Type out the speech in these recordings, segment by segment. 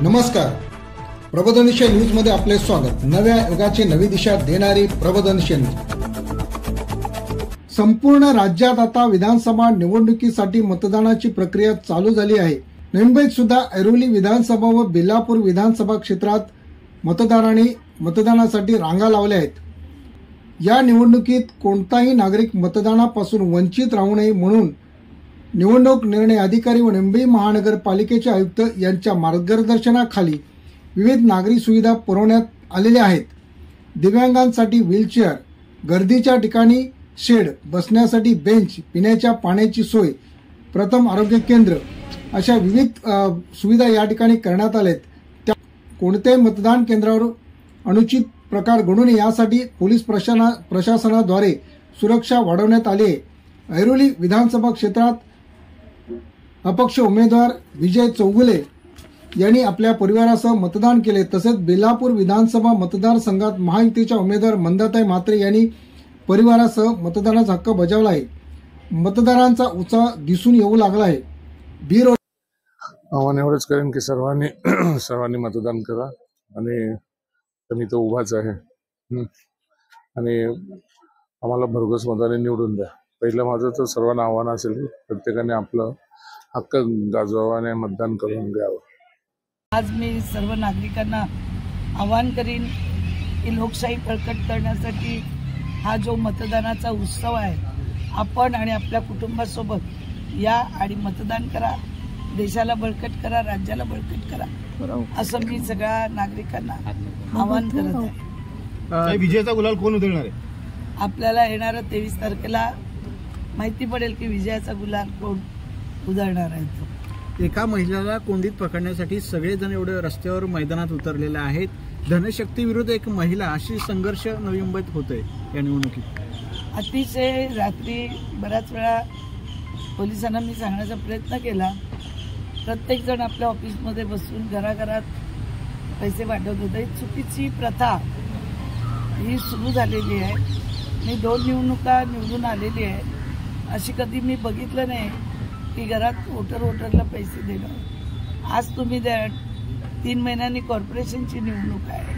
नमस्कार, प्रबोधनशील न्यूज मध्ये आपले स्वागत। नव्या युगाची नवी दिशा देणारी प्रबोधनशील न्यूज। संपूर्ण राज्यात आता विधानसभा निवडणुकीसाठी मतदानाची प्रक्रिया चालू झाली आहे। मुंबईत सुद्धा ऐरोली विधानसभा व बेलापूर विधानसभा क्षेत्रात मतदारांनी मतदानासाठी रांगा लावल्या आहेत। या निवडणुकीत कोणताही नागरिक मतदानापासून वंचित राहू नये म्हणून निवडणूक निर्णय अधिकारी व मुंबई महानगरपालिकेचे आयुक्त यांच्या मार्गदर्शनाखाली विविध नागरी सुविधा पुरवण्यात आलेल्या आहेत। दिव्यांगांसाठी व्हीलचेअर, गर्दीच्या ठिकाणी शेड, बसण्यासाठी बेंच, पिण्याच्या पाण्याची सोय, प्रथम आरोग्य केंद्र अशा विविध सुविधा या ठिकाणी करण्यात आल्या आहेत। कोणत्याही मतदान केंद्रावर अनुचित प्रकार घडू नये यासाठी पोलीस प्रशासनाद्वारे सुरक्षा वाढवण्यात आली आहे। ऐरोली विधानसभा क्षेत्रात अपक्ष उमेदवार विजय चौगुले यांनी आपल्या परिवारासह मतदान केले। तसेच बेलापूर विधानसभा मतदारसंघात महायुतीच्या उमेदवार मंदाताई म्हात्रे यांनी परिवारासह मतदानाचा हक्क बजावला आहे। मतदारांचा उत्साह दिसून येऊ लागला आहे। आव्हान एवढंच करेन की सर्वांनी मतदान करा आणि मी तो उभाच आहे आणि आम्हाला भरघोस मताने निवडून द्या। पहिलं माझं तर सर्वांना आव्हान असेल की प्रत्येकाने आपलं हक्क गाजवावा आणि मतदान करून घ्यावं। आज मी सर्व नागरिकांना आवाहन करीन की लोकशाही बळकट करण्यासाठी हा जो मतदानाचा उत्सव आहे आपण आणि आपल्या कुटुंबासोबत या आणि मतदान करा, देशाला बळकट करा, राज्याला बळकट करा असं मी सगळ्या नागरिकांना आवाहन करत आहे। विजयाचा गुलाल कोण उधळणार आहे? आपल्याला येणाऱ्या 23 तारखेला माहिती पडेल की विजयाचा गुलाल कोण उधळणार आहे। एका महिलेला कोंडीत पकडण्यासाठी सगळेजण एवढे रस्त्यावर मैदानात उतरलेले आहेत। धनशक्ती विरुद्ध एक महिला अशी संघर्ष नवी मुंबईत होतोय या निवडणुकीत। अतिशय रात्री बऱ्याच वेळा पोलिसांना मी सांगण्याचा प्रयत्न केला, प्रत्येक जण आपल्या ऑफिसमध्ये बसून घराघरात पैसे वाटत होते। चुकीची प्रथा ही सुरू झालेली आहे। मी 2 निवडणुका निवडून आलेली आहे, अशी कधी मी बघितलं नाही की घरात वोटरला पैसे देणं। आज तुम्ही 3 महिन्यांनी कॉर्पोरेशनची निवडणूक आहे,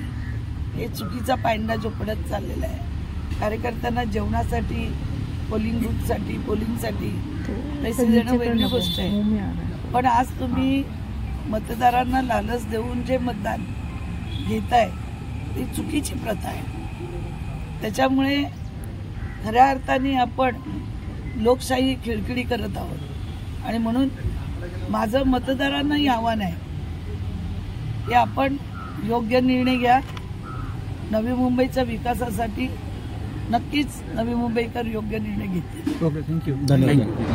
हे चुकीचा पायंडा जो पडत चाललेला आहे। कार्यकर्त्यांना जेवणासाठी, पोलिंग बूथसाठी, पोलिंगसाठी पैसे देणं वेगळी गोष्ट आहे, पण आज तुम्ही मतदारांना लालच देऊन जे मतदान घेताय ती चुकीची प्रथा आहे। त्याच्यामुळे खऱ्या अर्थाने आपण लोकशाही खिळखिळी करत आहोत आणि म्हणून माझं मतदारांनाही आव्हान आहे की आपण योग्य निर्णय घ्या। नवी मुंबईच्या विकासासाठी नक्कीच नवी मुंबईकर योग्य निर्णय घेतील। ओके, थँक्यू, धन्यवाद।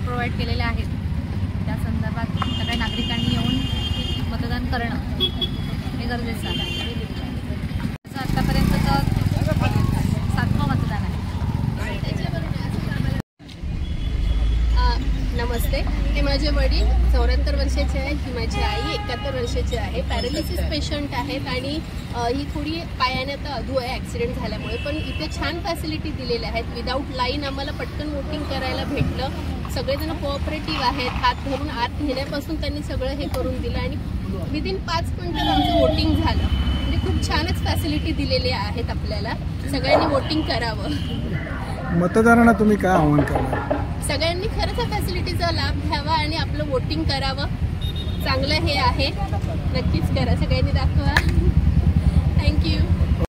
प्रोव्हाइड केलेल्या आहेत त्या संदर्भात सगळ्या नागरिकांनी येऊन मतदान करणं हे गरजेचं आहे. आतापर्यंतचं 7वं मतदान आहे. नमस्ते. हे माझे वडील 74 वर्षाचे आहेत, ही माझी आई 71 वर्षाची आहे. पॅरालिसिस पेशंट आहेत आणि ही थोडी पायाने आता अधू आहे ॲक्सिडेंट झाल्यामुळे, पण इथे छान फॅसिलिटी दिलेल्या आहेत. विदाऊट लाईन आम्हाला पटकन वोटिंग करायला भेटलं. सगळेजण कोऑपरेटिव्ह आहेत. हात धरून आत घेण्यापासून त्यांनी सगळं हे करून दिलं आणि विदिन 5 मिनिटात आमचं वोटिंग झालं. म्हणजे खूप छानच फॅसिलिटी दिलेली आहेत आपल्याला. सगळ्यांनी वोटिंग करावं. मतदारांना तुम्ही काय आव्हान करणार? सगळ्यांनी खरंच या फॅसिलिटीचा लाभ घ्यावा आणि आपलं वोटिंग करावं. चांगलं हे आहे, नक्कीच करा. सगळ्यांनी दाखवा. थँक्यू.